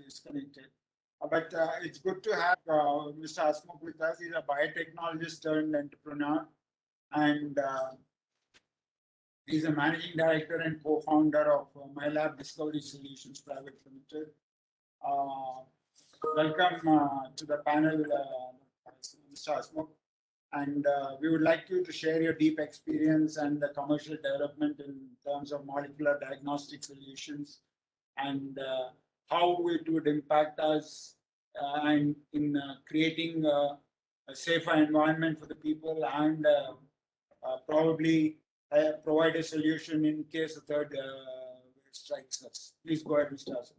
disconnected. But it's good to have Mr. Hasmukh with us. He's a biotechnologist turned entrepreneur, and he's a managing director and co-founder of Mylab Discovery Solutions Private Limited. Uh, Welcome to the panel, Mr. Hasmukh. And we would like you to share your deep experience and the commercial development in terms of molecular diagnostic solutions and how it would impact us and in creating a safer environment for the people and probably provide a solution in case a third wave strikes us. Please go ahead, Mr. Hassan.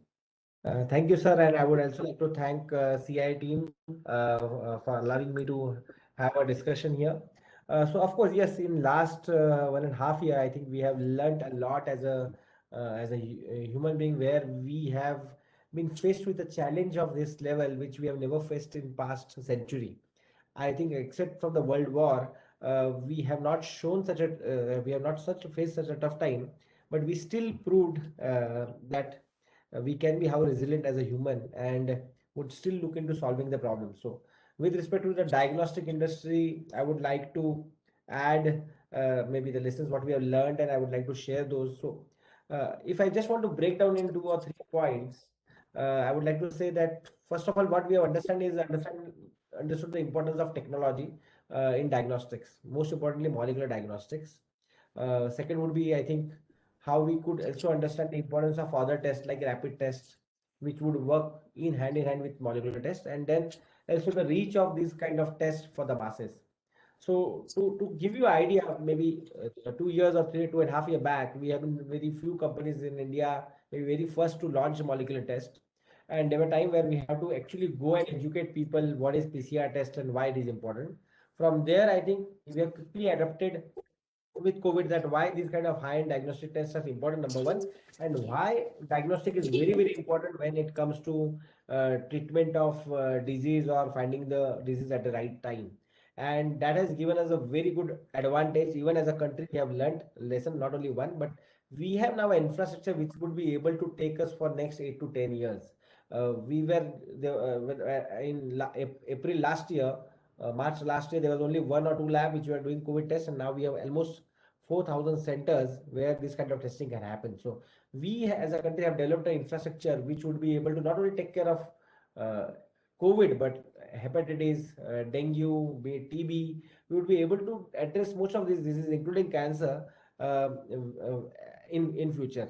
Thank you, sir. And I would also like to thank CI team for allowing me to have a discussion here. So, of course, yes, in last 1.5 years, I think we have learned a lot as a human being, where we have been faced with the challenge of this level, which we have never faced in past century. I think, except from the World War, we have not shown such a we have not such faced such a tough time, but we still proved that we can be how resilient as a human and would still look into solving the problem. So with respect to the diagnostic industry, I would like to add maybe the lessons what we have learned, and I would like to share those. So if I just want to break down in 2 or 3 points, I would like to say that first of all, what we have understood the importance of technology in diagnostics, most importantly molecular diagnostics. Second would be, I think, how we could also understand the importance of other tests like rapid tests, which would work in hand with molecular tests, and then also the reach of these kind of tests for the masses. So to give you an idea, maybe 2 years or 2.5 years back, we have been very few companies in India, maybe very first to launch a molecular test. And there were time where we have to actually go and educate people what is PCR test and why it is important. From there, I think we have quickly adapted with COVID that why these kind of high-end diagnostic tests are important, number one, and why diagnostic is very, very important when it comes to treatment of disease or finding the disease at the right time. And that has given us a very good advantage. Even as a country, we have learned lesson, not only one, but we have now an infrastructure which would be able to take us for next 8 to 10 years. We were in April last year, March last year, there was only 1 or 2 labs which were doing COVID tests, and now we have almost 4,000 centers where this kind of testing can happen. So we as a country have developed an infrastructure which would be able to not only take care of COVID, but hepatitis, dengue, be it TB. We would be able to address most of these diseases, including cancer, in future.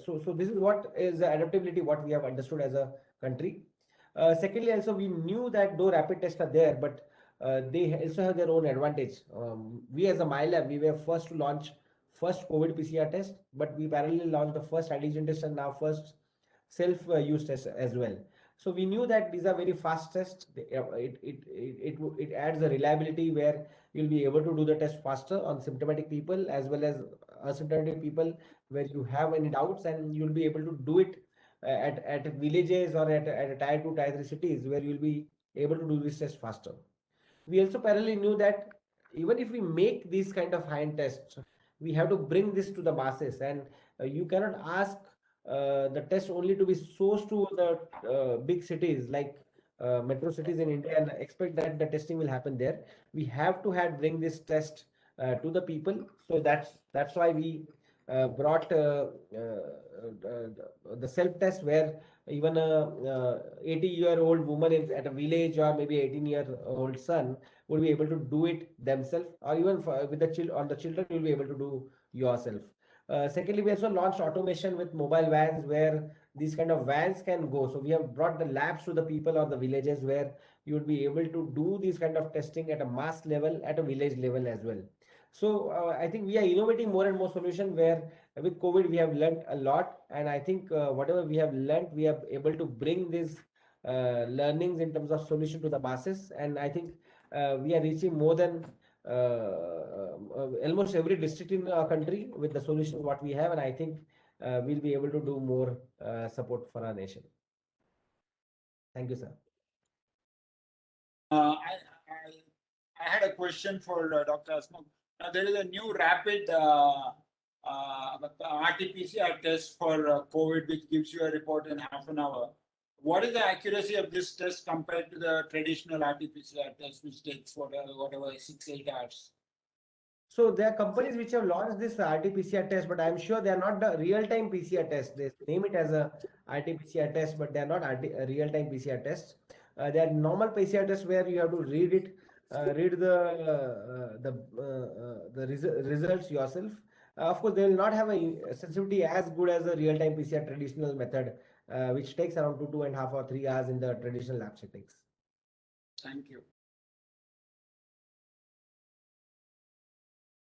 So this is what is the adaptability what we have understood as a country. Secondly, also we knew that though rapid tests are there, but they also have their own advantage. We as a MyLab, we were first to launch first COVID PCR test, but we parallelly launched the first antigen test and now first self-use test as well. So we knew that these are very fast tests. It adds a reliability where you'll be able to do the test faster on symptomatic people as well as asymptomatic people where you have any doubts, and you'll be able to do it at villages or at a tier 2, tier 3 cities where you'll be able to do this test faster. We also parallelly knew that even if we make these kind of high-end tests, we have to bring this to the masses, and you cannot ask the test only to be sourced to the big cities like metro cities in India and expect that the testing will happen there. We have to bring this test to the people. So that's why we brought the self-test, where even a 80-year-old woman at a village or maybe 18-year-old son would be able to do it themselves, or even with the children you'll be able to do yourself. Secondly, we also launched automation with mobile vans where these kind of vans can go. So we have brought the labs to the people or the villages where you would be able to do this kind of testing at a mass level, at a village level as well. So I think we are innovating more and more solution where with COVID we have learned a lot, and I think whatever we have learned, we are able to bring these learnings in terms of solution to the masses, and I think we are reaching more than almost every district in our country with the solution what we have, and I think we'll be able to do more support for our nation. Thank you, sir. I had a question for Dr. Hasmukh. Now, there is a new rapid RT-PCR test for COVID, which gives you a report in half an hour. what is the accuracy of this test compared to the traditional RT-PCR test, which takes whatever 6-8 hours? So there are companies which have launched this RT-PCR test, but I'm sure they are not the real-time PCR test. They name it as a RT-PCR test, but they are not real-time PCR tests. They are normal PCR tests where you have to read it, read the results yourself. Of course, they will not have a sensitivity as good as the real-time PCR traditional method, which takes around 2.5 or 3 hours in the traditional lab settings. Thank you.